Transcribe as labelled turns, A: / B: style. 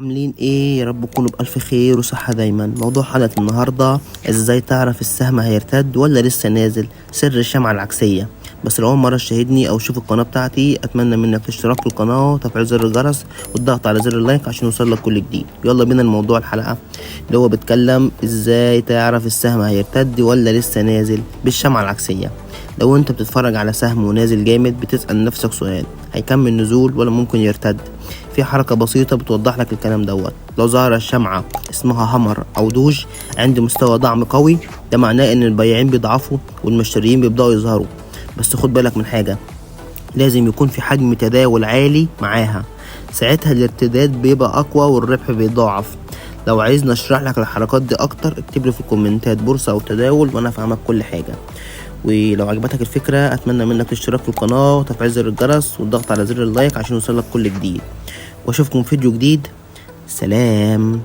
A: عاملين ايه؟ يا رب تكونوا بألف خير وصحة دايما. موضوع حلقة النهاردة: ازاي تعرف السهم هيرتد ولا لسه نازل؟ سر الشمعة العكسية. بس لو أول مرة تشاهدني او تشوف القناة بتاعتي، اتمنى منك الاشتراك في القناة وتفعيل زر الجرس والضغط على زر اللايك عشان يوصلك كل جديد. يلا بينا لموضوع الحلقة اللي هو بيتكلم ازاي تعرف السهم هيرتد ولا لسه نازل بالشمعة العكسية. لو انت بتتفرج على سهم ونازل جامد، بتسأل نفسك سؤال: هيكمل نزول ولا ممكن يرتد؟ في حركة بسيطة بتوضح لك الكلام دوت. لو ظهر الشمعة اسمها همر او دوج عند مستوى دعم قوي، ده معناه ان البياعين بيضعفوا والمشتريين بيبدأوا يظهروا. بس خد بالك من حاجة: لازم يكون في حجم تداول عالي معاها، ساعتها الارتداد بيبقى اقوى والربح بيضاعف. لو عايزني اشرح لك الحركات دي اكتر، اكتب لي في الكومنتات بورصة او تداول وانا افهمك كل حاجة. ولو عجبتك الفكرة، اتمنى منك الاشتراك في القناة وتفعيل زر الجرس والضغط على زر اللايك عشان يوصلك كل جديد. واشوفكم في فيديو جديد. سلام.